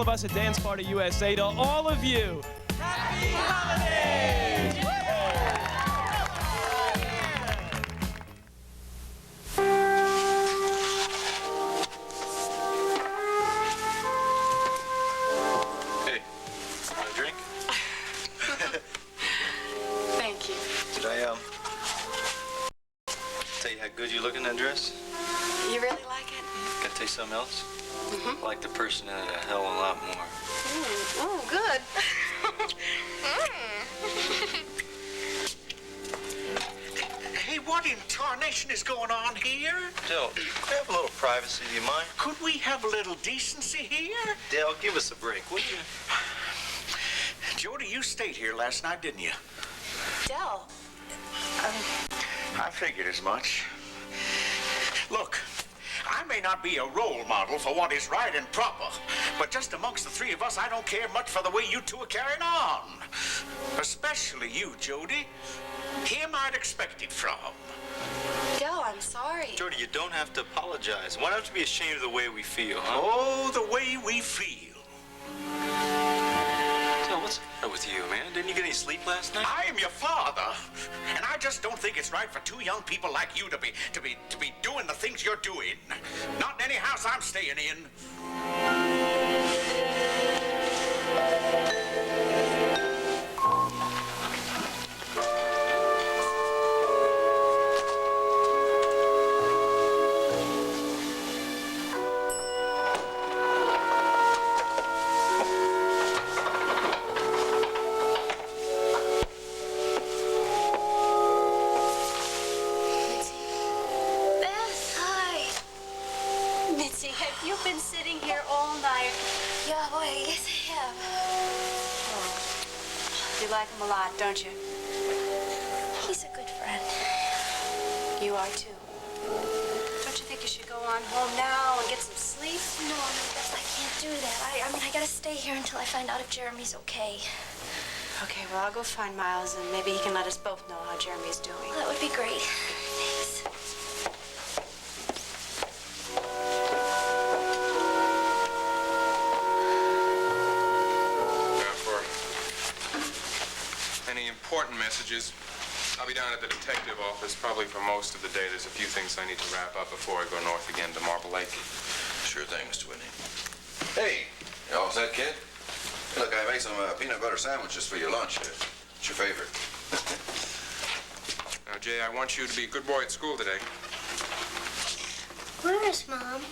of us at Dance Party USA, to all of you, happy holidays! Hey, want a drink? Thank you. Did I, tell you how good you look in that dress? You really like it? Can I tell you something else? I like the person in it a hell of a lot more. Oh, good. Hey, what in tarnation is going on here? Dale, could we have a little privacy, do you mind? Could we have a little decency here? Dale, give us a break, would you? Jody, you stayed here last night, didn't you? Del. I figured as much. Look, I may not be a role model for what is right and proper, but just amongst the three of us, I don't care much for the way you two are carrying on. Especially you, Jody. Him I'd expect it from. Del, I'm sorry. Jody, you don't have to apologize. Why not to be ashamed of the way we feel, huh? Oh, the way we feel. Dale, what's the matter with you, man? Didn't you get any sleep last night? I am your father, and I just don't think it's right for two young people like you to be doing the things you're doing. Not in any house I'm staying in. Beth, hi. Mitzi, have you been sitting here all night? Yeah, boy, yes I have. You like him a lot, don't you? He's a good friend. You are too. Don't you think you should go on home now and get some sleep? No, Beth, I can't do that. I mean, I gotta stay here until I find out if Jeremy's okay. Okay, well, I'll go find Miles and maybe he can let us both know how Jeremy's doing. That would be great. Thanks. For any important messages, I'll be down at the detective office probably for most of the day. There's a few things I need to wrap up before I go north again to Marble Lake. Sure thing, Mr. Whitney. Hey, you all set, kid? Hey, look, I made some peanut butter sandwiches for your lunch. It's your favorite. Now, Jay, I want you to be a good boy at school today. Where is Mom?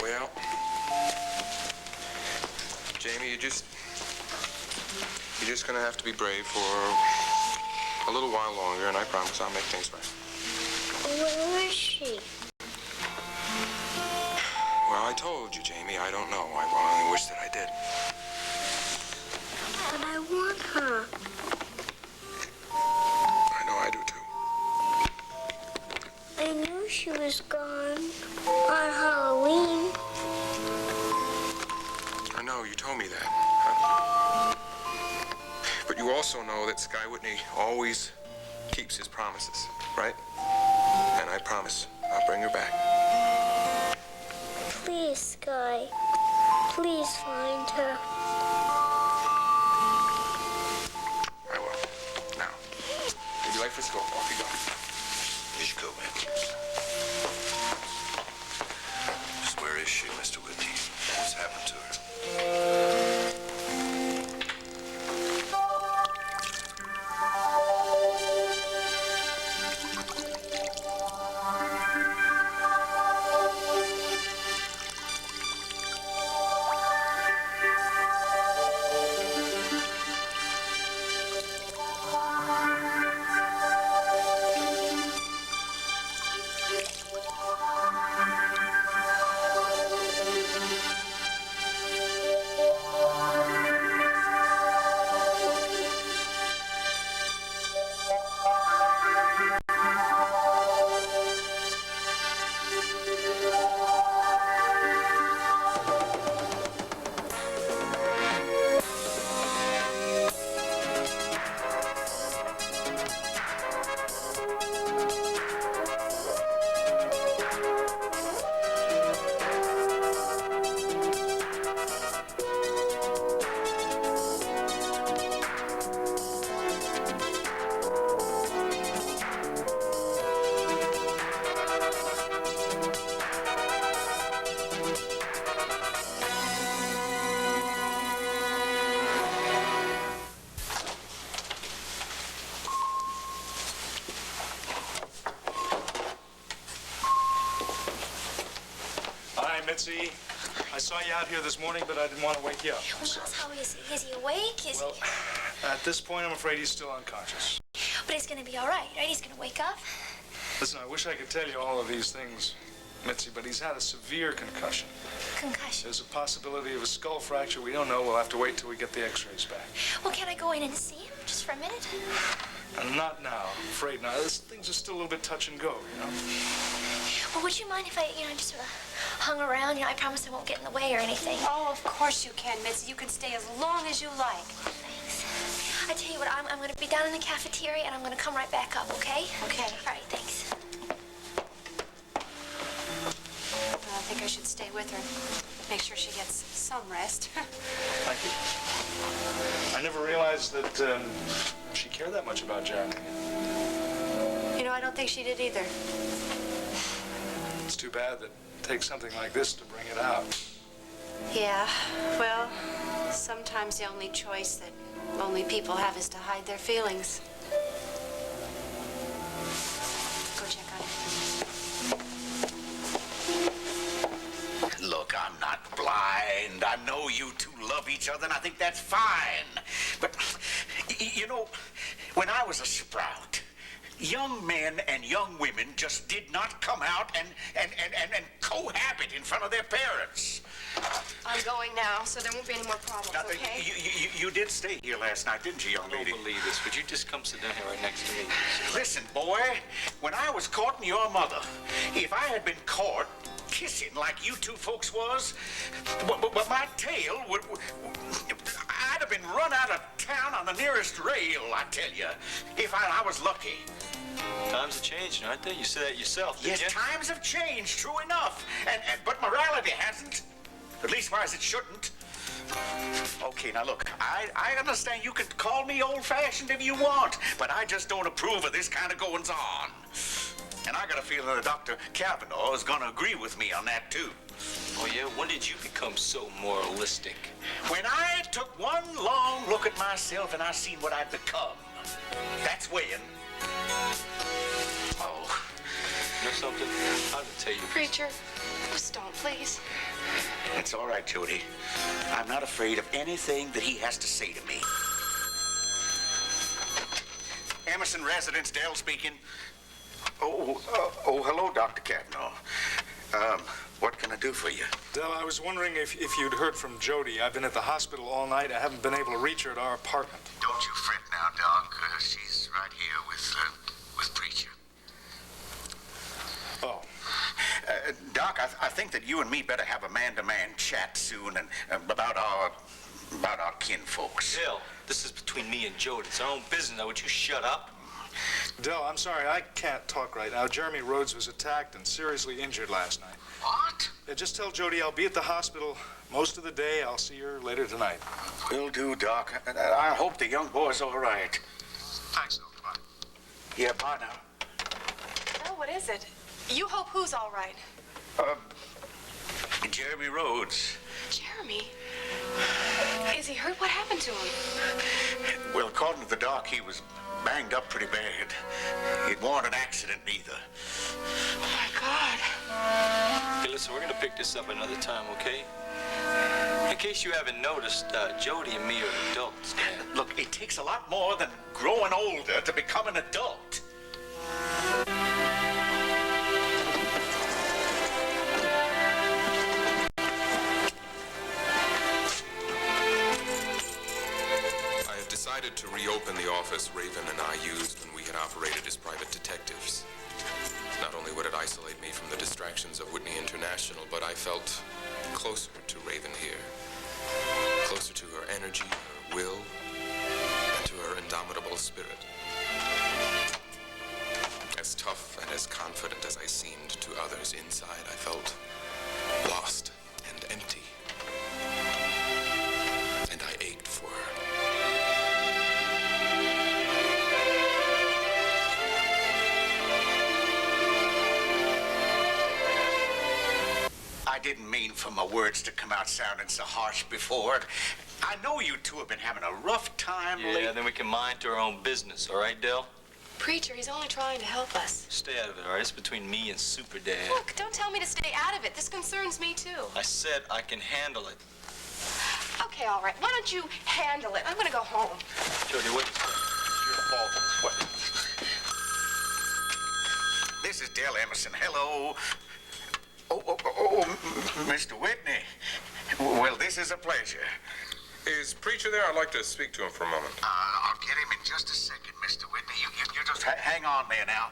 Well, Jamie, you're just gonna have to be brave for a little while longer, and I promise I'll make things right. Where is she? Well, I told you, Jamie, I don't know. I only wish that I did. But I want her. I know I do, too. I knew she was gone on Halloween. I know, you told me that. But you also know that Sky Whitney always keeps his promises, right? And I promise I'll bring her back. Please, Sky. Please find her. I will. Now, you'll be late for school. Off you go. Here you go, man. Just where is she, Mr. Whitney? What's happened to her? Mitzi. I saw you out here this morning, but I didn't want to wake you up. Well, Miles, how is he? Is he awake? Well, at this point, I'm afraid he's still unconscious. But he's gonna be all right, right? He's gonna wake up. Listen, I wish I could tell you all of these things, Mitzi, but he's had a severe concussion. Concussion. There's a possibility of a skull fracture. We don't know. We'll have to wait till we get the x-rays back. Well, can I go in and see him just for a minute? Not now. I'm afraid not. Things are still a little bit touch and go, you know? Well, would you mind if I, just sort of hung around? I promise I won't get in the way or anything. Oh, of course you can, Mitzi. You can stay as long as you like. Thanks. I tell you what, I'm going to be down in the cafeteria, and I'm going to come right back up, okay? Okay. All right, thanks. I think I should stay with her. Make sure she gets some rest. Thank you. I never realized that she cared that much about Jeremy. I don't think she did either. It's too bad that it takes something like this to bring it out. Yeah, well, sometimes the only choice that lonely people have is to hide their feelings. Go check on her. Look, I'm not blind. I know you two love each other, and I think that's fine. But, when I was a sprout, young men and young women just did not come out and cohabit in front of their parents. I'm going now, so there won't be any more problems, Now, okay? you did stay here last night, didn't you, young lady? I don't believe this. Would you just come sit down here right next to me? Listen, boy, when I was courting your mother, if I had been caught kissing like you two folks was, but my tail would... I'd have been run out of town on the nearest rail, I tell you, if I was lucky. Times have changed, aren't they? You said that yourself, didn't Yes, you? times have changed, true enough. But morality hasn't. At least wise it shouldn't. Okay, now look, I understand you can call me old-fashioned if you want, but I just don't approve of this kind of goings-on. And I got a feeling that Dr. Kavanaugh is going to agree with me on that, too. Oh, yeah? When did you become so moralistic? When I took one long look at myself and I seen what I'd become. That's when. Oh. You know something? I'll tell you. Preacher, just don't, please. It's all right, Jody. I'm not afraid of anything that he has to say to me. Emerson Residence, Dell speaking. Oh, hello, Dr. Kavanaugh. What can I do for you? Dell, I was wondering if you'd heard from Jody. I've been at the hospital all night. I haven't been able to reach her at our apartment. Don't you fret now, Doc. She's right here with Preacher. Oh. Doc, I think that you and me better have a man-to-man chat soon and about our kinfolks. Dale, this is between me and Jody. It's our own business. Now, would you shut up? Dell, I'm sorry. I can't talk right now. Jeremy Rhodes was attacked and seriously injured last night. What? Yeah, just tell Jody I'll be at the hospital most of the day. I'll see her later tonight. Will do, Doc. I hope the young boy's all right. Thanks, Dr. Bye. Yeah, bye now. Oh, what is it? You hope who's all right? Jeremy Rhodes. Jeremy? Is he hurt? What happened to him? Well, according to the doc, he was banged up pretty bad. It wasn't an accident either. Oh, my God. Hey, listen, we're going to pick this up another time, okay? In case you haven't noticed, Jody and me are adults. Look, it takes a lot more than growing older to become an adult. Decided to reopen the office Raven and I used when we had operated as private detectives. Not only would it isolate me from the distractions of Whitney International, but I felt closer to Raven here. Closer to her energy, her will, and to her indomitable spirit. As tough and as confident as I seemed to others inside, I felt lost and empty. And I ached for her. I didn't mean for my words to come out sounding so harsh before. I know you two have been having a rough time lately. Yeah, then we can mind to our own business, all right, Dell? Preacher, he's only trying to help us. Stay out of it, all right? It's between me and Super Dad. Look, don't tell me to stay out of it. This concerns me, too. I said I can handle it. Okay, all right. Why don't you handle it? I'm going to go home. Jody, what? It's your fault. What? This is Dell Emerson. Hello. Mr. Whitney. Well, this is a pleasure. Is Preacher there? I'd like to speak to him for a moment. I'll get him in just a second, Mr. Whitney. You just hang on there now.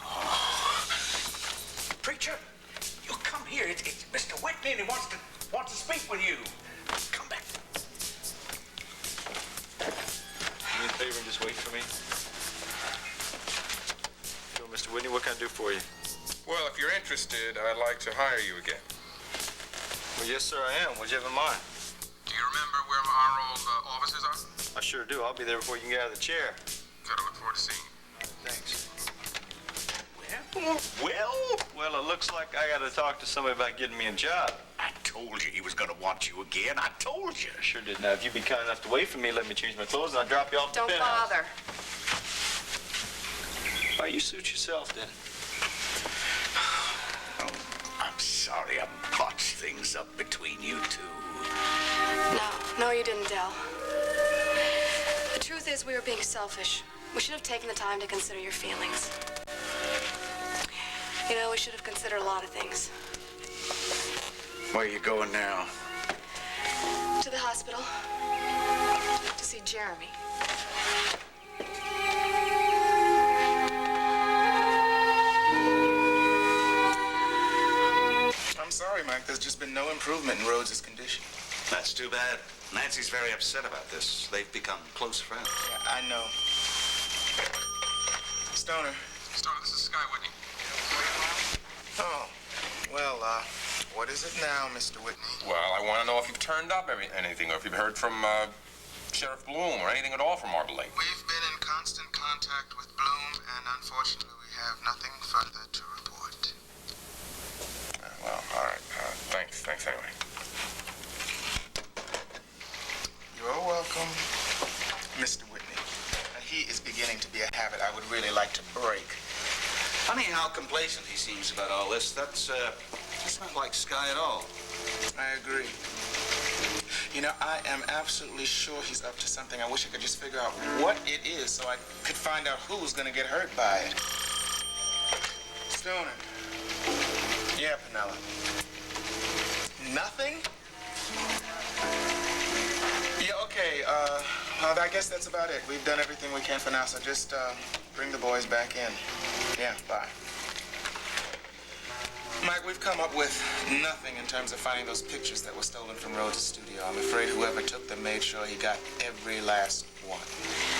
Oh. Preacher, you come here. It's Mr. Whitney, and he wants to speak with you. Come back. Do me a favor and just wait for me. So, Mr. Whitney, what can I do for you? Well, if you're interested, I'd like to hire you again. Well, yes, sir, I am. What'd you have in mind? Do you remember where our old offices are? I sure do. I'll be there before you can get out of the chair. Good. I look forward to seeing you. Thanks. Well, it looks like I got to talk to somebody about getting me a job. I told you he was going to want you again. I told you. I sure did. Now, if you'd be kind enough to wait for me, let me change my clothes, and I'll drop you off Don't the penthouse. bother. Why, you suit yourself, then. I'm sorry I botched things up between you two. No, you didn't, Dell. The truth is, we were being selfish. We should have taken the time to consider your feelings. You know, we should have considered a lot of things. Where are you going now? To the hospital. To see Jeremy. I'm sorry, Mike. There's just been no improvement in Rhodes' condition. That's too bad. Nancy's very upset about this. They've become close friends. Yeah, I know. Stoner. Stoner, this is Sky Whitney. Oh, well, what is it now, Mr. Whitney? Well, I want to know if you've turned up anything, or if you've heard from Sheriff Bloom, or anything at all from Marble Lake. We've been in constant contact with Bloom, and unfortunately, we have nothing further to report. Well, all right. Thanks anyway. You're welcome, Mr. Whitney. He is beginning to be a habit I would really like to break. Funny how complacent he seems about all this. That's not like Sky at all. I agree. You know, I am absolutely sure he's up to something. I wish I could just figure out what it is so I could find out who's gonna get hurt by it. Stoner. Yeah, Penella. Nothing? Yeah, okay, well, I guess that's about it. We've done everything we can for now, so just, bring the boys back in. Yeah, bye. Mike, we've come up with nothing in terms of finding those pictures that were stolen from Rhodes' studio. I'm afraid whoever took them made sure he got every last one.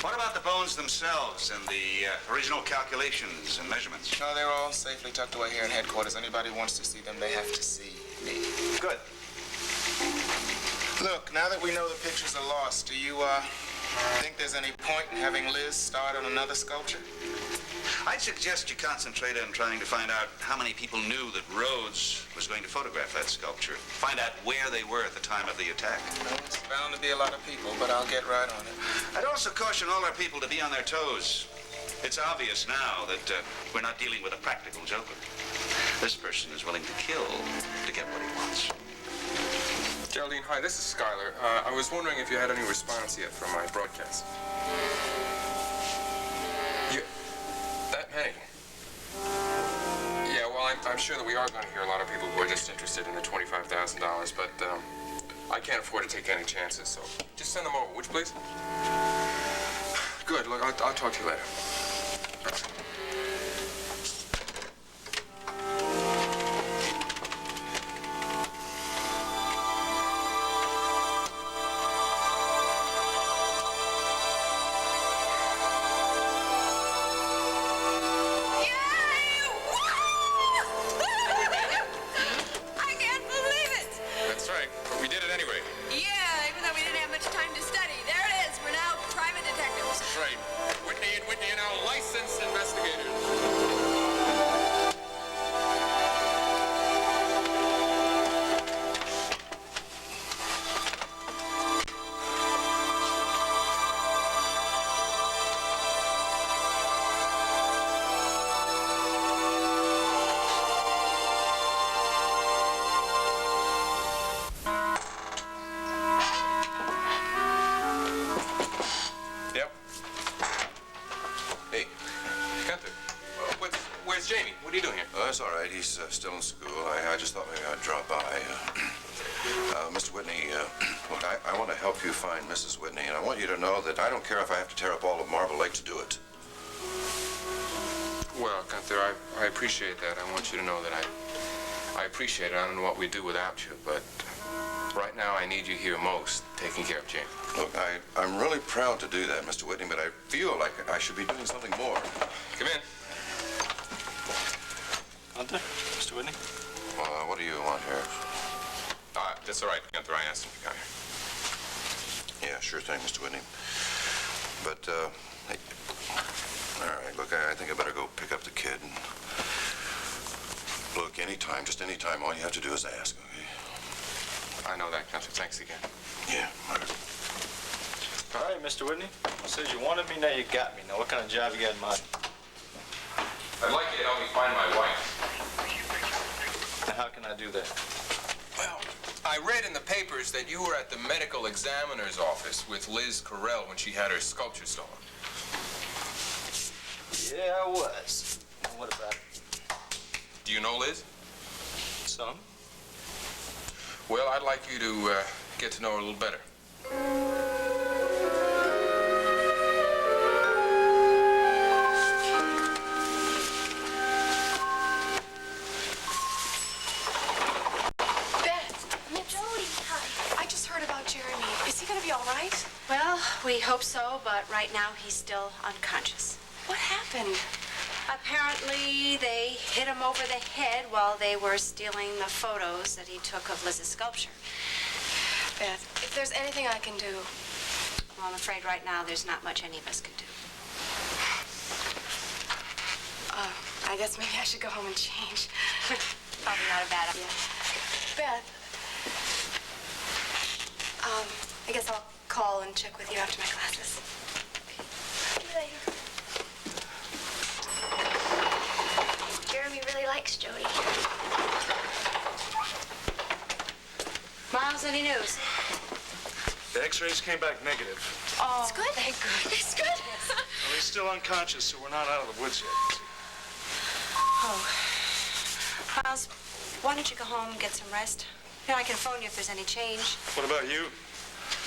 What about the bones themselves and the original calculations and measurements? No, they're all safely tucked away here in headquarters. Anybody who wants to see them, they have to see me. Good. Look, now that we know the pictures are lost, do you, think there's any point in having Liz start on another sculpture? I'd suggest you concentrate on trying to find out how many people knew that Rhodes was going to photograph that sculpture. Find out where they were at the time of the attack. Well, it's bound to be a lot of people, but I'll get right on it. I'd also caution all our people to be on their toes. It's obvious now that we're not dealing with a practical joker. This person is willing to kill to get what he wants. Geraldine, hi, this is Skylar. I was wondering if you had any response yet from my broadcast. That many? Yeah, well, I'm sure that we are going to hear a lot of people who are just interested in the $25,000, but I can't afford to take any chances, so just send them over, would you please? Good, look, I'll talk to you later. where's Jamie? What are you doing here? Oh, that's all right. He's still in school. I just thought maybe I'd drop by. Mr. Whitney, look, I want to help you find Mrs. Whitney, and I want you to know that I don't care if I have to tear up all of Marble Lake to do it. Well, Gunther, I appreciate that. I want you to know that I appreciate it. I don't know what we'd do without you, but right now I need you here most, taking care of Jamie. Look, I'm really proud to do that, Mr. Whitney, but I feel like I should be doing something more. Come in. Gunther, Mr. Whitney? What do you want here? That's all right, Gunther. I asked him to come here. Yeah, sure thing, Mr. Whitney. But, hey, all right, look, I think I better go pick up the kid. And look, anytime, just anytime, all you have to do is ask, okay? I know that, Gunther. Thanks again. Yeah, all right. All right, Mr. Whitney. I said you wanted me, now you got me. Now, what kind of job you got in mind? I'd like you to help me find my wife. And how can I do that? Well, I read in the papers that you were at the medical examiner's office with Liz Carell when she had her sculpture stolen. Yeah, I was. Well, what about it? Do you know Liz? Some. Well, I'd like you to get to know her a little better. Well, we hope so, but right now he's still unconscious. What happened? Apparently, they hit him over the head while they were stealing the photos that he took of Liz's sculpture. Beth, if there's anything I can do... Well, I'm afraid right now there's not much any of us can do. I guess maybe I should go home and change. Probably not a bad idea. Beth, I guess I'll call and check with you after my classes. See you later. Jeremy really likes Jody. Miles, any news? The x-rays came back negative. Oh, It's good. thank goodness. It's good. Well, he's still unconscious, so we're not out of the woods yet. Oh. Miles, why don't you go home and get some rest? You know, I can phone you if there's any change. What about you?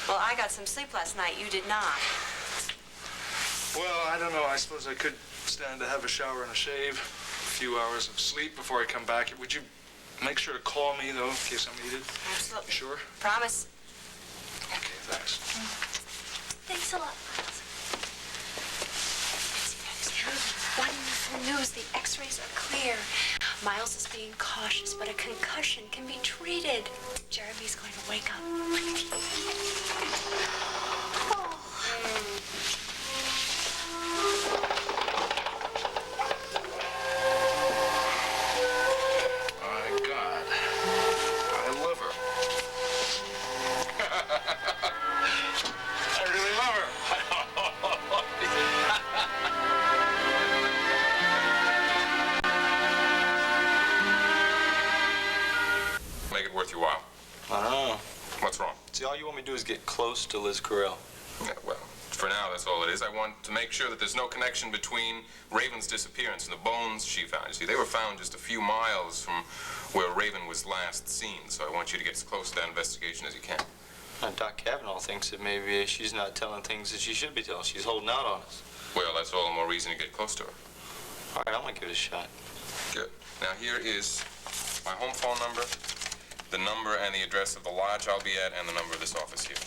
Well, I got some sleep last night. You did not. Well, I don't know. I suppose I could stand to have a shower and a shave. A few hours of sleep before I come back. Would you make sure to call me, though, in case I'm needed? Absolutely. You sure? Promise. Okay, thanks. Thanks a lot, Miles. Wonderful news. The x-rays are clear. Miles is being cautious, but a concussion can be treated. Jeremy's going to wake up. My God. I love her. I really love her. Make it worth your while. I don't know. What's wrong? See, all you want me to do is get close to Liz Carell. Yeah, well, for now, that's all it is. I want to make sure that there's no connection between Raven's disappearance and the bones she found. You see, they were found just a few miles from where Raven was last seen, so I want you to get as close to that investigation as you can. Doc Kavanaugh thinks that maybe she's not telling things that she should be telling. She's holding out on us. Well, that's all the more reason to get close to her. All right, I'm gonna give it a shot. Good. Now, here is my home phone number, the number and the address of the lodge I'll be at, and the number of this office here.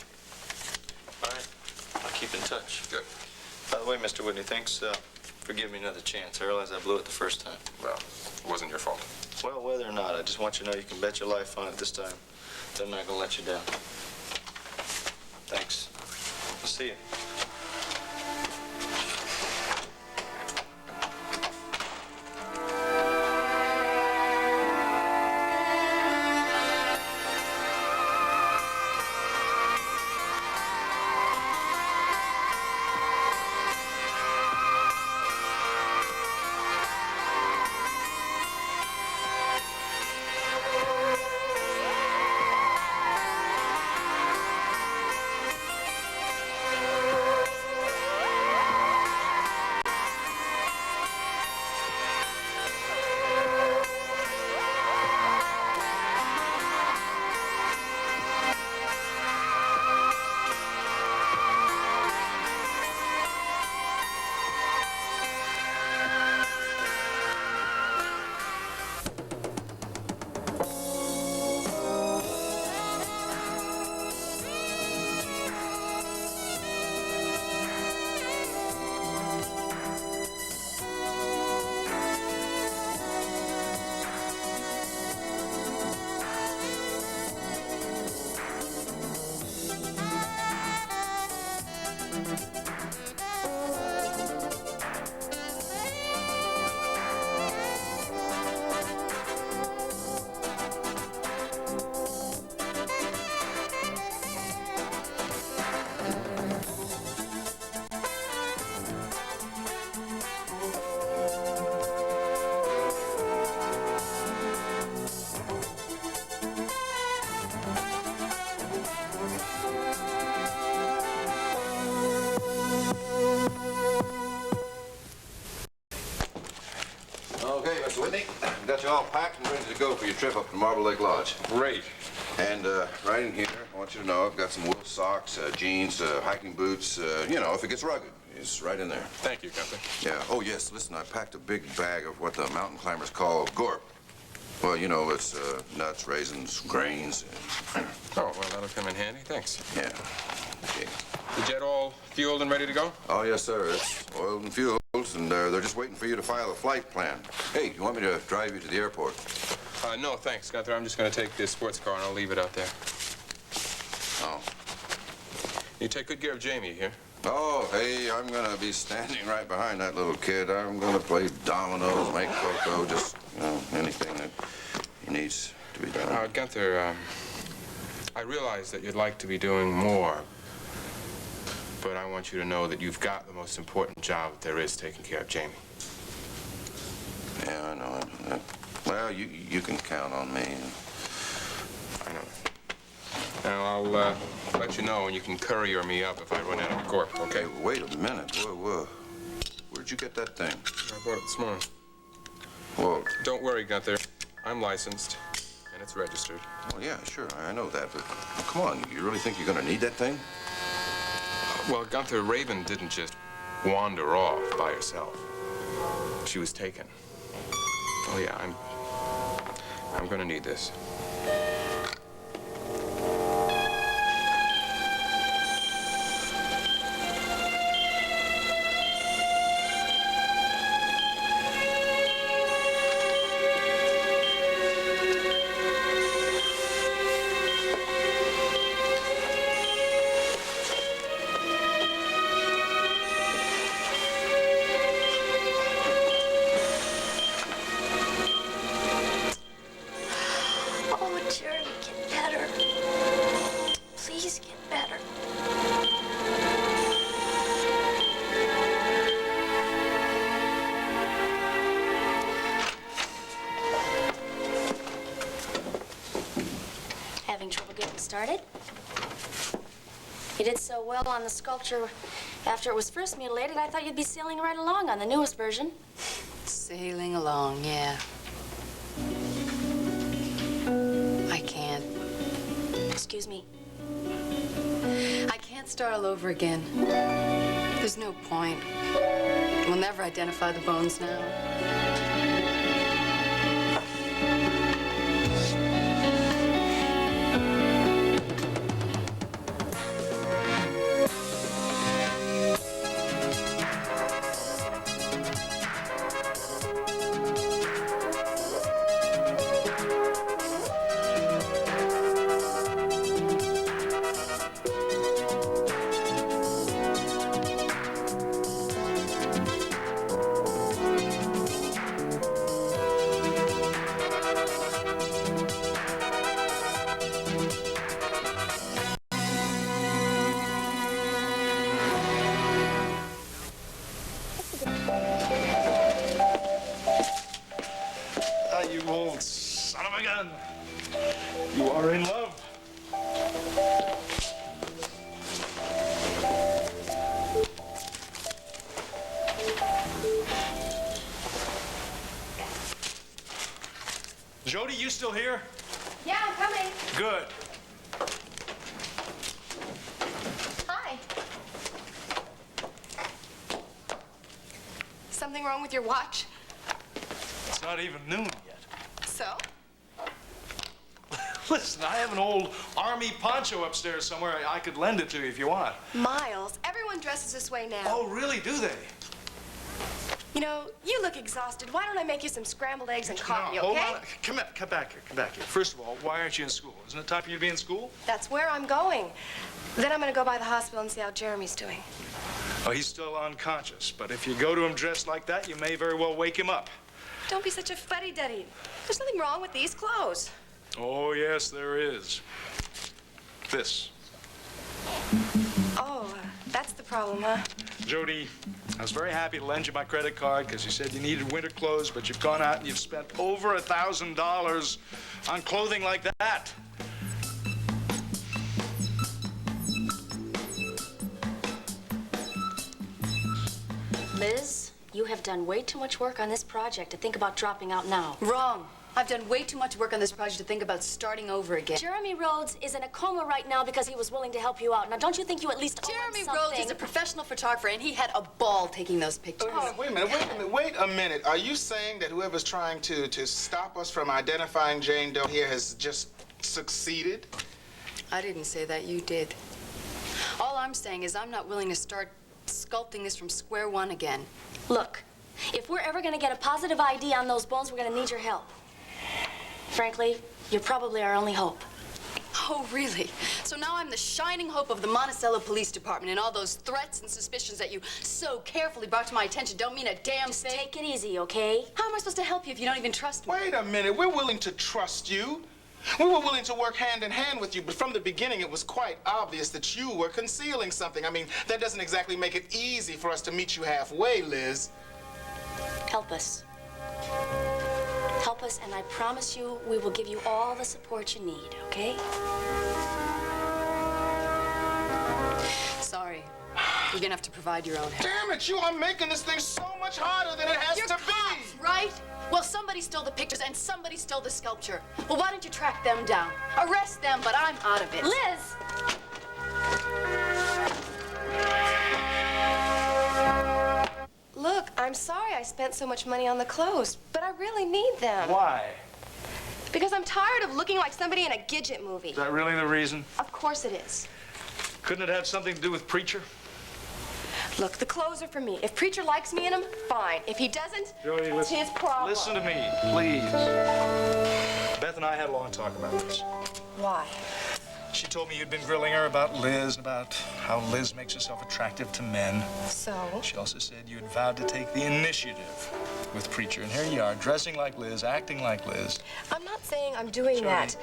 All right, I'll keep in touch. Good. By the way, Mr. Whitney, thanks for giving me another chance. I realize I blew it the first time. Well, it wasn't your fault. Well, whether or not, I just want you to know you can bet your life on it this time. I'm not gonna let you down. Thanks. I'll see you. Okay, Mr. Whitney, I've got you all packed and ready to go for your trip up to Marble Lake Lodge. Great. And right in here, I want you to know I've got some wool socks, jeans, hiking boots, you know, if it gets rugged. It's right in there. Thank you, Gunther. Yeah. Oh, yes, listen, I packed a big bag of what the mountain climbers call gorp. Well, you know, it's nuts, raisins, grains. Oh, well, that'll come in handy. Thanks. Yeah. Okay. The jet all fueled and ready to go? Oh, yes, sir. It's oiled and fueled, and they're just waiting for you to file a flight plan. Hey, you want me to drive you to the airport? No, thanks, Gunther. I'm just going to take this sports car and I'll leave it out there. Oh. You take good care of Jamie here. Oh, hey, I'm going to be standing right behind that little kid. I'm going to play dominoes, make cocoa, just, you know, anything that he needs to be done. Gunther, I realize that you'd like to be doing more, but I want you to know that you've got the most important job that there is, taking care of Jamie. Yeah, I know. Well, you can count on me. I know. Now, I'll let you know when you can courier me up if I run out of gorp, okay? Hey, wait a minute. Whoa. Where'd you get that thing? I bought it this morning. Well, don't worry, Gunther. I'm licensed, and it's registered. Well, yeah, sure. I know that, but come on. You really think you're going to need that thing? Well, Gunther, Raven didn't just wander off by herself. She was taken. Oh, yeah, I'm going to need this. Having trouble getting started? You did so well on the sculpture after it was first mutilated, I thought you'd be sailing right along on the newest version. Sailing along, yeah. I can't. Excuse me. I can't start all over again. There's no point. We'll never identify the bones now. You old son of a gun. You are in love. Jody, you still here? Yeah, I'm coming. Good. Hi. Something wrong with your watch? It's not even noon yet. So? Listen, I have an old army poncho upstairs somewhere. I could lend it to you if you want. Miles, everyone dresses this way now. Oh, really? Do they? You know, you look exhausted. Why don't I make you some scrambled eggs and coffee, No, hold okay? on. Come back here. First of all, why aren't you in school? Isn't it time for you to be in school? That's where I'm going. Then I'm gonna go by the hospital and see how Jeremy's doing. Oh, he's still unconscious, but if you go to him dressed like that, you may very well wake him up. Don't be such a fuddy-duddy. There's nothing wrong with these clothes. Oh, yes, there is. This. Oh, that's the problem, huh? Jody, I was very happy to lend you my credit card because you said you needed winter clothes, but you've gone out and you've spent over $1,000 on clothing like that. Liz, you have done way too much work on this project to think about dropping out now. Wrong. I've done way too much work on this project to think about starting over again. Jeremy Rhodes is in a coma right now because he was willing to help you out. Now, don't you think you at least owe him Jeremy something? Rhodes is a professional photographer, and he had a ball taking those pictures. Wait a minute. Are you saying that whoever's trying to stop us from identifying Jane Doe here has just succeeded? I didn't say that. You did. All I'm saying is I'm not willing to start sculpting this from square one again. Look, if we're ever going to get a positive ID on those bones, we're going to need your help. Frankly, you're probably our only hope. Oh, really? So now I'm the shining hope of the Monticello Police Department, and all those threats and suspicions that you so carefully brought to my attention don't mean a damn thing? Take it easy, okay? How am I supposed to help you if you don't even trust me? Wait a minute. We're willing to trust you. We were willing to work hand in hand with you, but from the beginning it was quite obvious that you were concealing something. I mean, that doesn't exactly make it easy for us to meet you halfway, Liz. Help us. Help us, and I promise you we will give you all the support you need, okay? Sorry. You're gonna have to provide your own help. Damn it, you are making this thing so much harder than it has You're to cops, be. right? Well, somebody stole the pictures and somebody stole the sculpture. Well, why don't you track them down? Arrest them, but I'm out of it. Liz! Look, I'm sorry I spent so much money on the clothes, but I really need them. Why? Because I'm tired of looking like somebody in a Gidget movie. Is that really the reason? Of course it is. Couldn't it have something to do with Preacher? Look, the clothes are for me. If Preacher likes me in them, fine. If he doesn't, Jody, it's listen. his problem. Listen to me, please. Beth and I had a long talk about this. Why? She told me you'd been grilling her about Liz, about how Liz makes herself attractive to men. So? She also said you had vowed to take the initiative with Preacher. And here you are, dressing like Liz, acting like Liz. I'm not saying I'm doing Jody. that.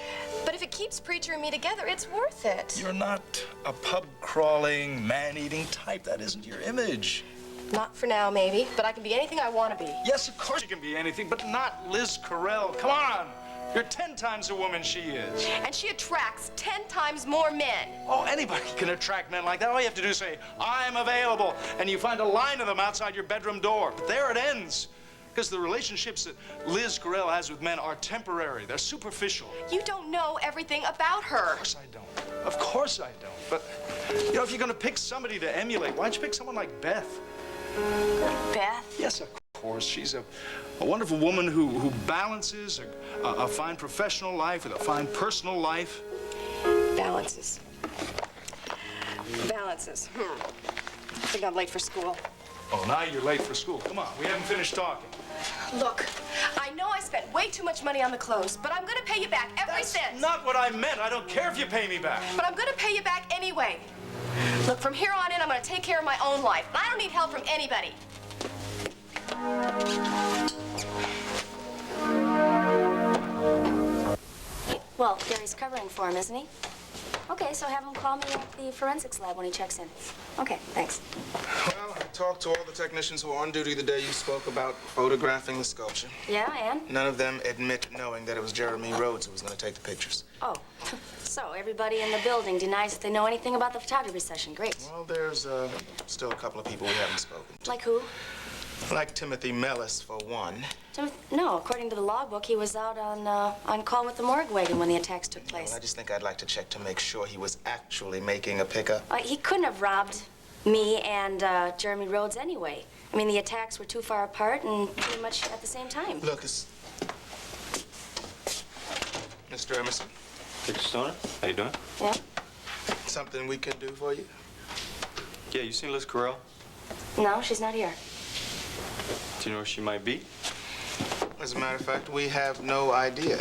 But if it keeps Preacher and me together, it's worth it. You're not a pub-crawling, man-eating type. That isn't your image. Not for now, maybe, but I can be anything I want to be. Yes, of course you can be anything, but not Liz Carell. Come on! You're 10 times the woman she is. And she attracts 10 times more men. Oh, anybody can attract men like that. All you have to do is say, I'm available, and you find a line of them outside your bedroom door. But there it ends. Because the relationships that Liz Carell has with men are temporary. They're superficial. You don't know everything about her. Of course I don't. Of course I don't. But, you know, if you're going to pick somebody to emulate, why don't you pick someone like Beth? Beth? Yes, of course. She's a wonderful woman who balances a fine professional life with a fine personal life. Balances. Balances. I think I'm late for school. Oh, now you're late for school. Come on, we haven't finished talking. Look, I know I spent way too much money on the clothes, but I'm gonna pay you back every cent. That's not what I meant. I don't care if you pay me back. But I'm gonna pay you back anyway. Look, from here on in, I'm gonna take care of my own life. I don't need help from anybody. Well, Gary's covering for him, isn't he? Okay, so have him call me at the forensics lab when he checks in. Okay, thanks. Well, I talked to all the technicians who were on duty the day you spoke about photographing the sculpture. Yeah, and? None of them admit knowing that it was Jeremy Rhodes who was going to take the pictures. Oh, so everybody in the building denies that they know anything about the photography session. Great. Well, there's still a couple of people we haven't spoken to. Like who? Like Timothy Mellis, for one. No, according to the logbook, he was out on call with the morgue wagon when the attacks took place. Well, I just think I'd like to check to make sure he was actually making a pickup. He couldn't have robbed me and Jeremy Rhodes anyway. I mean, the attacks were too far apart and pretty much at the same time. Look, it's... Mr. Emerson? Victor Stoner, how you doing? Yeah? Something we can do for you? Yeah, you seen Liz Carell? No, she's not here. Do you know where she might be? As a matter of fact, we have no idea.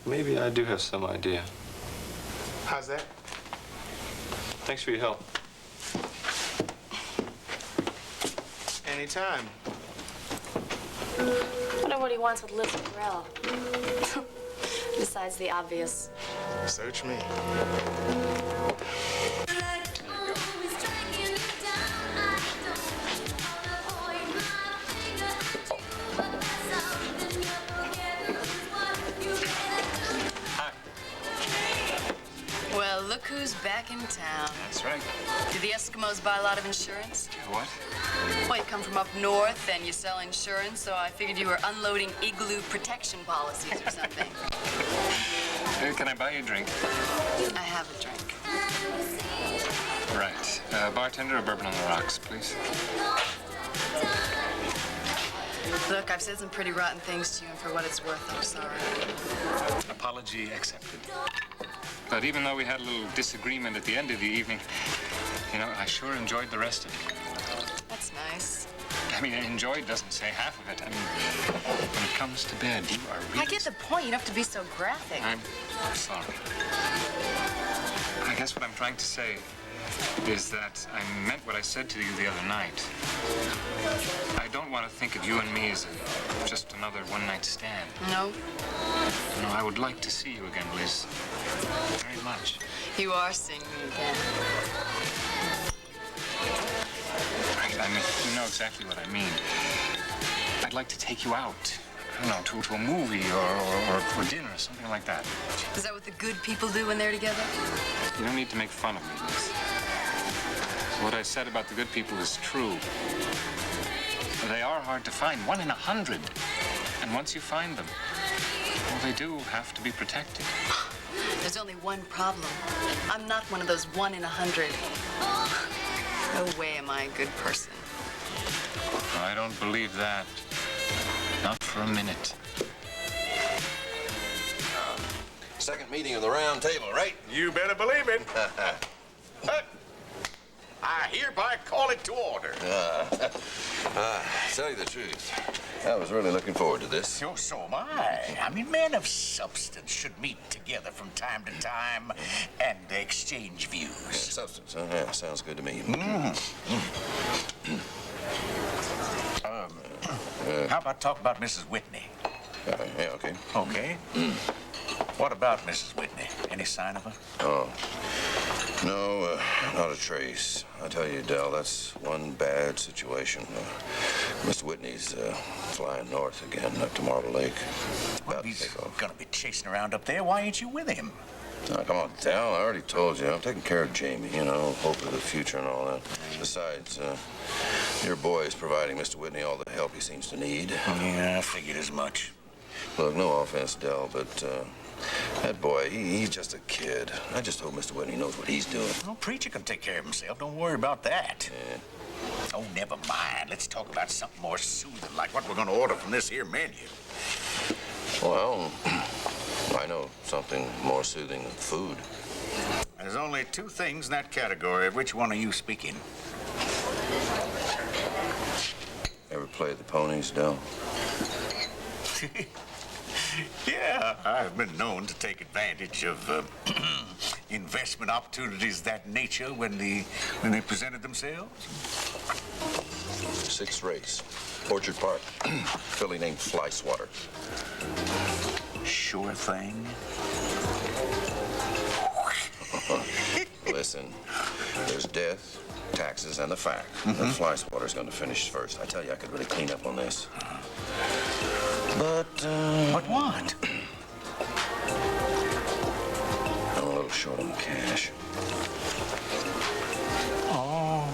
Maybe I do have some idea. How's that? Thanks for your help. Anytime. I wonder what he wants with Liz Carell. Besides the obvious. Search me. Well, look who's back back in town. That's right. Did the Eskimos buy a lot of insurance? What? Well, you come from up north and you sell insurance, so I figured you were unloading igloo protection policies or something. Can I buy you a drink? I have a drink. Right. Bartender, a bourbon on the rocks, please. Look, I've said some pretty rotten things to you, and for what it's worth, I'm sorry. Apology accepted. But even though we had a little disagreement at the end of the evening, you know, I sure enjoyed the rest of it. That's nice. I mean, enjoyed doesn't say half of it. I mean, when it comes to bed, you are really... I get the point. You don't have to be so graphic. I'm sorry. I guess what I'm trying to say is that I meant what I said to you the other night. I don't want to think of you and me as just another one-night stand. No? No, I would like to see you again, Liz. Very much. You are seeing me again. Right, I mean, you know exactly what I mean. I'd like to take you out. I don't know, to a movie or dinner or something like that. Is that what the good people do when they're together? You don't need to make fun of me, Liz. What I said about the good people is true. They are hard to find, 1 in 100. And once you find them, well, they do have to be protected. There's only one problem. I'm not one of those 1 in 100. No way am I a good person. I don't believe that. Not for a minute. Second meeting of the round table, right? You better believe it. I hereby call it to order. Tell you the truth, I was really looking forward to this. Oh, so am I. I mean, men of substance should meet together from time to time and exchange views. Yeah, substance, huh? Yeah, sounds good to me. How about talk about Mrs. Whitney? Yeah, okay. Okay. What about Mrs. Whitney? Any sign of her? Oh, no, not a trace. I tell you, Del, that's one bad situation. Mr. Whitney's flying north again, up to Marble Lake. Well, he's gonna be chasing around up there. Why ain't you with him? Oh, come on, Del, I already told you. I'm taking care of Jamie, you know, hope for the future and all that. Besides, your boy is providing Mr. Whitney all the help he seems to need. Yeah, I figured as much. Look, no offense, Del, but that boy, he's just a kid. I just hope Mr. Whitney knows what he's doing. Well, Preacher can take care of himself. Don't worry about that. Yeah. Oh, never mind. Let's talk about something more soothing, like what we're gonna order from this here menu. Well, I know something more soothing than food. There's only 2 things in that category. Which one are you speaking? Ever play the ponies, Del? Yeah, I've been known to take advantage of investment opportunities of that nature when they presented themselves. 6th race, Orchard Park. Filly named Fly Swatter. Sure thing. Listen, there's death, taxes, and the fact that Fly Swatter's going to finish first. I tell you, I could really clean up on this. But what? I'm a little short on cash. Oh.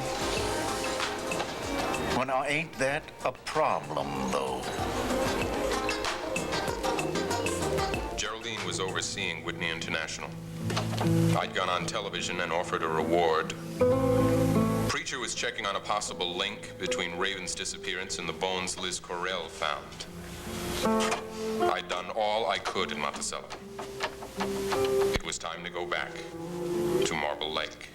Well, now, ain't that a problem, though? Geraldine was overseeing Whitney International. I'd gone on television and offered a reward. Preacher was checking on a possible link between Raven's disappearance and the bones Liz Correll found. I'd done all I could in Monticello. It was time to go back to Marble Lake.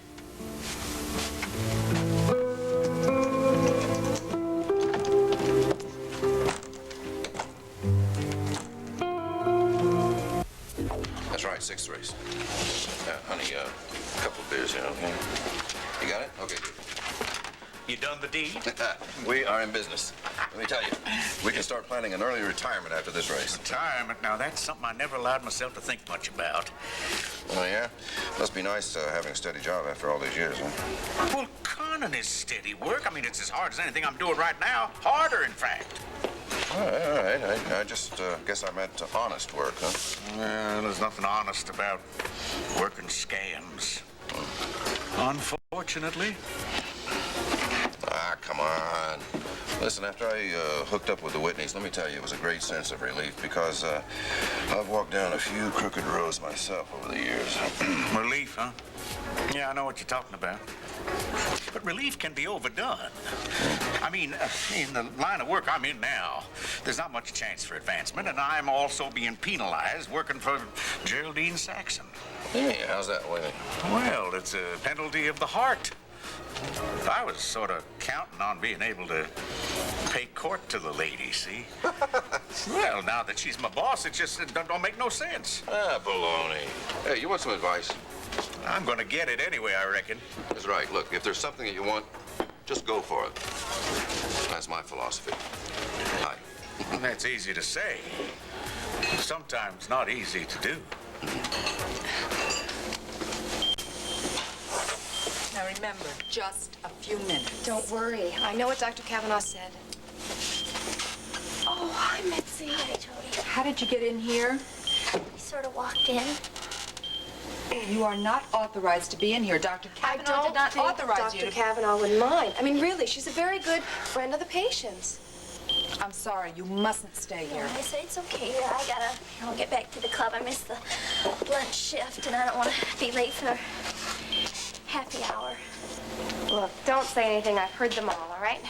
That's right, 6th race. Honey, a couple of beers here, okay? You got it? Okay. You done the deed? We are in business. Let me tell you, we can start planning an early retirement after this race. Retirement? Now, that's something I never allowed myself to think much about. Oh, yeah? Must be nice having a steady job after all these years, huh? Well, conning is steady work. I mean, it's as hard as anything I'm doing right now. Harder, in fact. All right. I just guess I meant honest work, huh? Well, there's nothing honest about working scams. Unfortunately. Ah, come on. Listen, after I hooked up with the Whitneys, let me tell you, it was a great sense of relief because I've walked down a few crooked roads myself over the years. Relief, huh? Yeah, I know what you're talking about. But relief can be overdone. I mean, in the line of work I'm in now, there's not much chance for advancement, and I'm also being penalized working for Geraldine Saxon. Hey, how's that way? Well, it's a penalty of the heart. I was sort of counting on being able to pay court to the lady, see? Well, now that she's my boss, it just don't make no sense. Ah, baloney. Hey, you want some advice? I'm gonna get it anyway, I reckon. That's right. Look, if there's something that you want, just go for it. That's my philosophy. Hi. That's easy to say. Sometimes not easy to do. Now remember, just a few minutes. Don't worry. I know what Dr. Kavanaugh said. Oh, hi, Mitzi. Hi, Jody. How did you get in here? We sort of walked in. You are not authorized to be in here. Dr. Kavanaugh did not authorize you Dr. to... Kavanaugh wouldn't mind. I mean, really, she's a very good friend of the patient's. I'm sorry, you mustn't stay here. I said it's okay. I gotta, get back to the club. I missed the lunch shift, and I don't want to be late for happy hour. Look, don't say anything. I've heard them all right?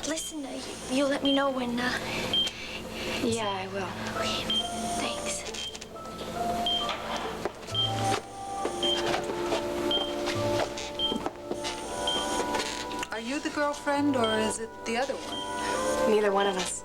Listen, you let me know when, Yeah, I will. Okay, thanks. Are you the girlfriend, or is it the other one? Neither one of us.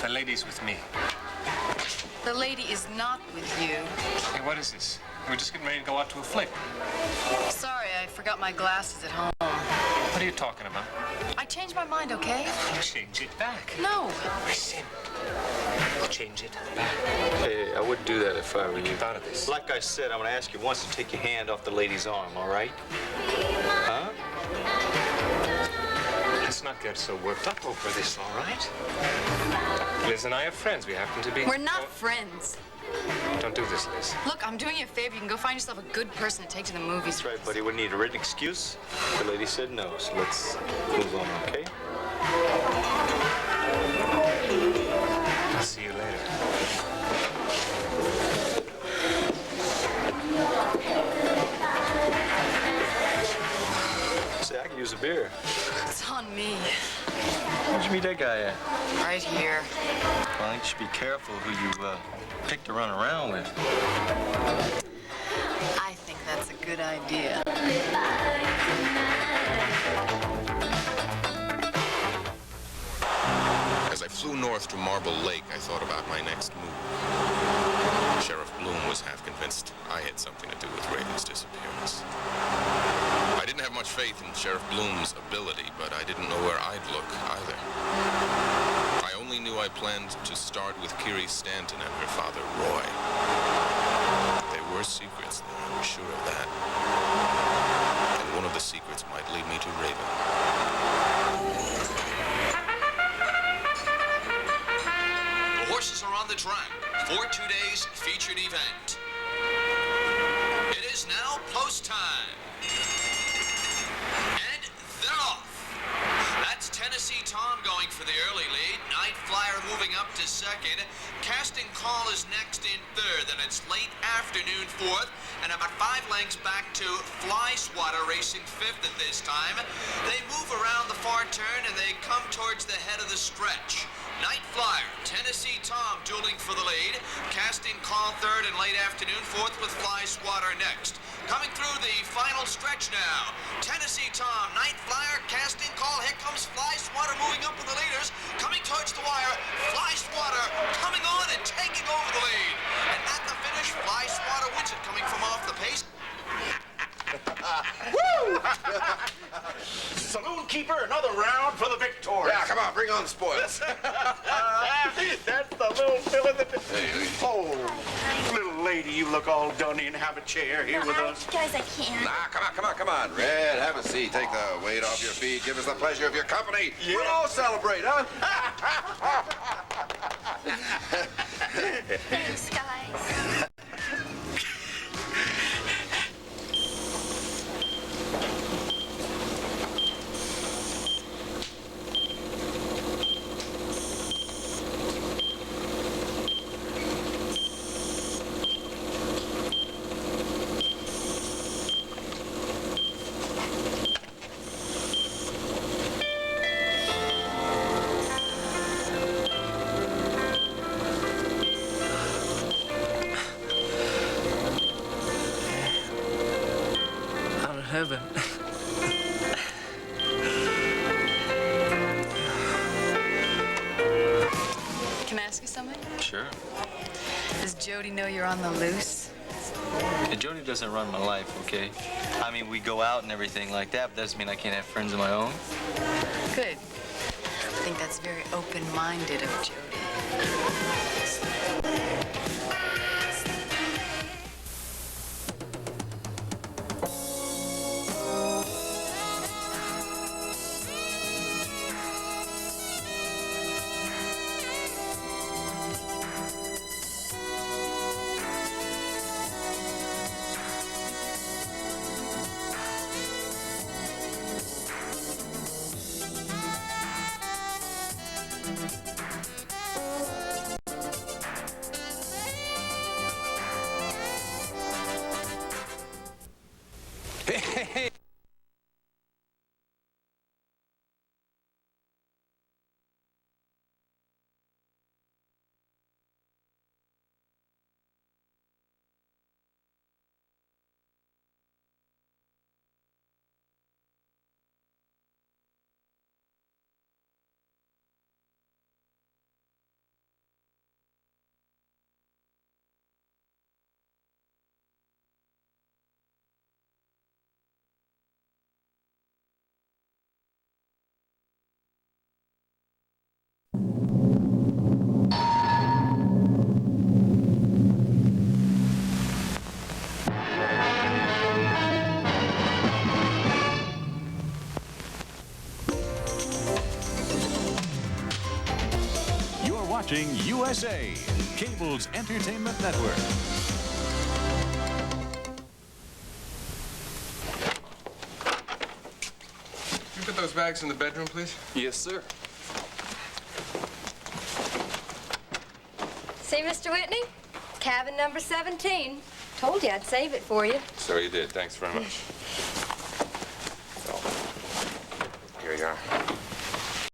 The lady's with me. The lady is not with you. Hey, what is this? We're just getting ready to go out to a flick. Sorry, I forgot my glasses at home. What are you talking about? I changed my mind, okay? Change it back. No. Listen. Change it back. Hey, I wouldn't do that if I were you. Keep out of this. Like I said, I'm gonna ask you once to take your hand off the lady's arm, all right? Huh? Let's not get so worked up over this, all right? Liz and I are friends. We happen to be... We're not friends. Don't do this, Liz. Look, I'm doing you a favor. You can go find yourself a good person to take to the movies. That's right, buddy. We need a written excuse. The lady said no, so let's move on, okay? I'll see you later. Say, I could use a beer. It's on me. Where'd you meet that guy at? Right here. Well, I think you should be careful who you pick to run around with. I think that's a good idea. As I flew north to Marble Lake, I thought about my next move. Sheriff Bloom was half convinced I had something to do with Raven's disappearance. I didn't have much faith in Sheriff Bloom's ability, but I didn't know where I'd look either. I only knew I planned to start with Kiri Stanton and her father, Roy. There were secrets there, I was sure of that. And one of the secrets might lead me to Raven. The horses are on the track for today's featured event. It is now post time. And they're off. That's Tennessee Tom going for the early lead. Night Flyer moving up to second. Casting Call is next in third. Then it's Late Afternoon fourth. And about 5 lengths back to Fly Swatter racing fifth at this time. They move around the far turn and they come towards the head of the stretch. Night Flyer, Tennessee Tom dueling for the lead. Casting Call third and Late Afternoon fourth with Fly Swatter next. Coming through the final stretch now. Tennessee Tom, Night Flyer, Casting Call. Here comes Fly Swatter moving up with the leaders. Coming towards the wire. Fly Swatter coming on and taking over the lead. And at the finish, Fly Swatter wins it coming from off the pace. Woo! Saloon keeper, another round for the victor. Yeah, come on, bring on spoils. That's the little fella that... Hey, Oh, little lady, you look all dunny and have a chair here with us. Guys, I can't. come on. Red, have a seat. Take the weight off your feet. Give us the pleasure of your company. Yeah. We'll all celebrate, huh? Thanks, guys. Heaven. Can I ask you something? Sure. Does Jody know you're on the loose? Hey, Jody doesn't run my life, okay? I mean, we go out and everything like that, but doesn't mean I can't have friends of my own. Good. I think that's very open-minded of Jody. Watching USA, Cable's entertainment network. Can you put those bags in the bedroom, please? Yes, sir. See, Mr. Whitney? Cabin number 17. Told you I'd save it for you. So you did. Thanks very much.